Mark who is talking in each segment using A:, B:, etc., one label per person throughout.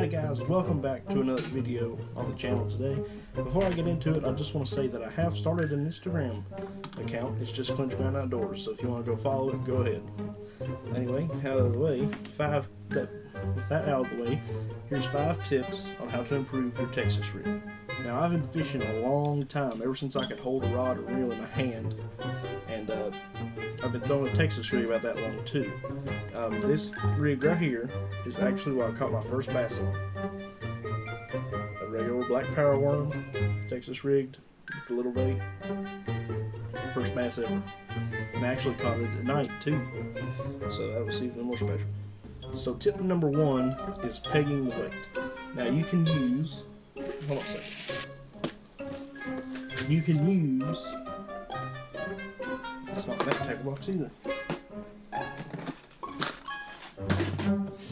A: Howdy guys, welcome back to another video on the channel today. Before I get into it, I just want to say that I have started an Instagram account. It's just Clinch Mountain Outdoors, so if you want to go follow it, go ahead. Anyway, out of the way, with that out of the way, here's 5 tips on how to improve your Texas rig. Now, I've been fishing a long time, ever since I could hold a rod and reel in my hand, and I've been throwing a Texas rig about that long too. This rig right here is actually what I caught my first bass on. A regular black power worm, Texas rigged, with a little bait. First bass ever. And I actually caught it at night too, so that was even more special. So tip number 1 is pegging the weight. Now you can use, hold on a second. You can use, it's not that tackle box either.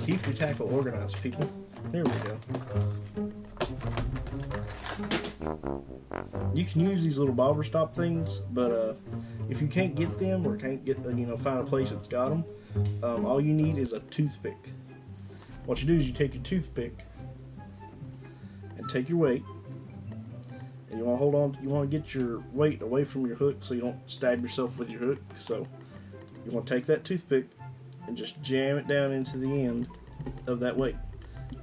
A: Keep your tackle organized, people. There we go. You can use these little bobber stop things, but if you can't get them or can't get find a place that's got them, all you need is a toothpick. What you do is you take your toothpick and take your weight, and you want to hold on. You want to get your weight away from your hook so you don't stab yourself with your hook. So you want to take that toothpick and just jam it down into the end of that weight,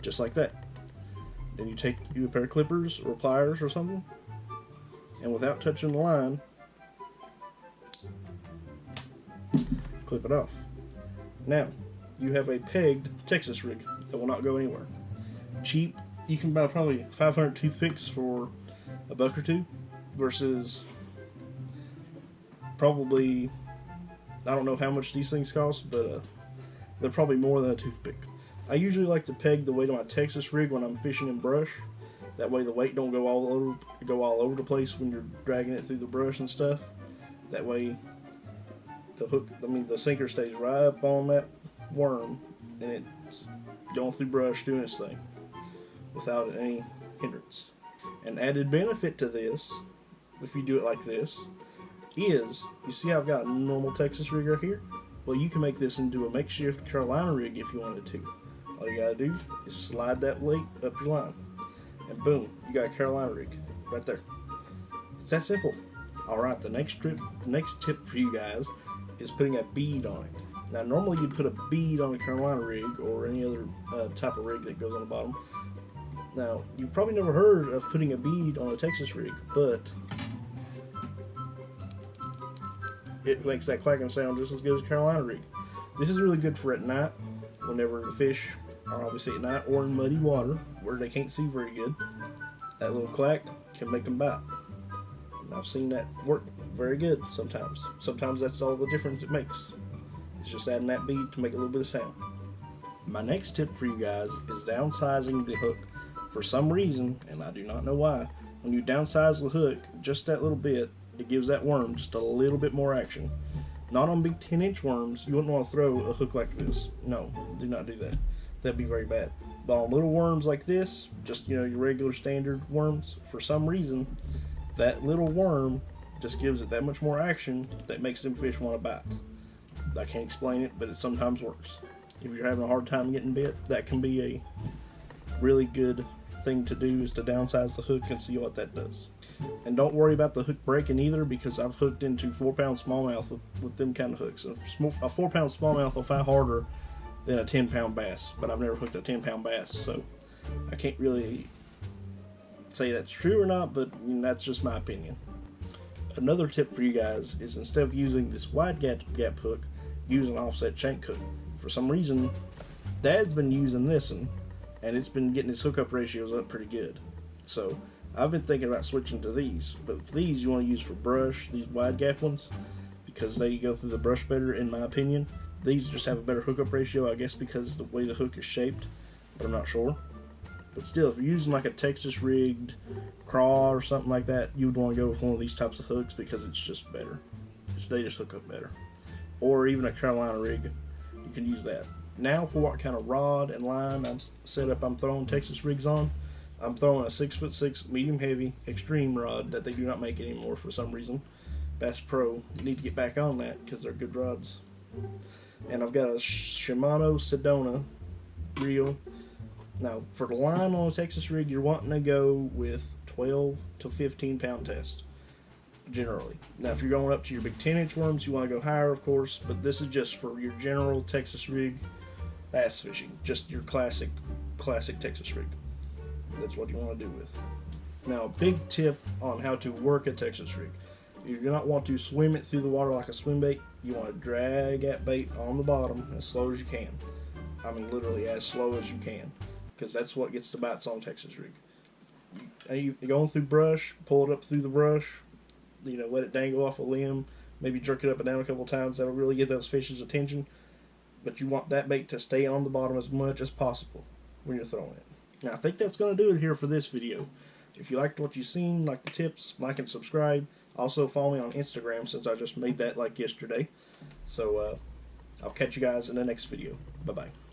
A: just like that. Then you take a pair of clippers or pliers or something, and without touching the line, clip it off. Now you have a pegged Texas rig that will not go anywhere. Cheap. You can buy probably 500 toothpicks for $1 or $2 versus probably, I don't know how much these things cost, but they're probably more than a toothpick. I usually like to peg the weight on my Texas rig when I'm fishing in brush. That way the weight don't go all over the place when you're dragging it through the brush and stuff. That way the sinker stays right up on that worm and it's going through brush doing its thing without any hindrance. An added benefit to this, if you do it like this, is, you see how I've got a normal Texas rig right here? Well, you can make this into a makeshift Carolina rig if you wanted to. All you gotta do is slide that weight up your line, and boom, you got a Carolina rig right there. It's that simple. Alright, the next tip for you guys is putting a bead on it. Now, normally you'd put a bead on a Carolina rig or any other type of rig that goes on the bottom. Now, you've probably never heard of putting a bead on a Texas rig, but it makes that clacking sound just as good as a Carolina rig. This is really good for at night, whenever the fish are obviously at night or in muddy water where they can't see very good. That little clack can make them bite. And I've seen that work very good sometimes. Sometimes that's all the difference it makes. It's just adding that bead to make a little bit of sound. My next tip for you guys is downsizing the hook. For some reason, and I do not know why, when you downsize the hook just that little bit, it gives that worm just a little bit more action. Not on big 10-inch worms, you wouldn't want to throw a hook like this. No, do not do that. That'd be very bad. But on little worms like this, just your regular standard worms, for some reason, that little worm just gives it that much more action that makes them fish want to bite. I can't explain it, but it sometimes works. If you're having a hard time getting bit, that can be a really good thing to do, is to downsize the hook and see what that does. And don't worry about the hook breaking either, because I've hooked into 4-pound smallmouth with them kind of hooks. A 4-pound smallmouth will fight harder than a 10-pound bass, but I've never hooked a 10-pound bass, so I can't really say that's true or not, but that's just my opinion. Another tip for you guys is, instead of using this wide gap hook, use an offset shank hook. For some reason, Dad's been using this one, and it's been getting its hookup ratios up pretty good. So I've been thinking about switching to these, but these you want to use for brush, these wide gap ones, because they go through the brush better in my opinion. These just have a better hookup ratio, I guess because the way the hook is shaped, but I'm not sure. But still, if you're using like a Texas rigged craw or something like that, you would want to go with one of these types of hooks because it's just better. They just hook up better. Or even a Carolina rig, you can use that. Now for what kind of rod and line I'm throwing Texas rigs on. I'm throwing a 6'6" medium heavy extreme rod that they do not make anymore for some reason. Bass Pro, need to get back on that because they're good rods. And I've got a Shimano Sedona reel Now, for the line on a Texas rig, you're wanting to go with 12 to 15 pound test, generally. Now, if you're going up to your big 10-inch worms, you want to go higher, of course, but this is just for your general Texas rig bass fishing, just your classic Texas rig. That's what you want to do with. Now, a big tip on how to work a Texas rig. You do not want to swim it through the water like a swim bait. You want to drag that bait on the bottom as slow as you can. I mean, literally as slow as you can, because that's what gets the bites on a Texas rig. You're going through brush, pull it up through the brush, let it dangle off a limb, maybe jerk it up and down a couple times. That'll really get those fish's attention. But you want that bait to stay on the bottom as much as possible when you're throwing it. Now, I think that's going to do it here for this video. If you liked what you've seen, like the tips, like and subscribe. Also, follow me on Instagram, since I just made that like yesterday. So, I'll catch you guys in the next video. Bye-bye.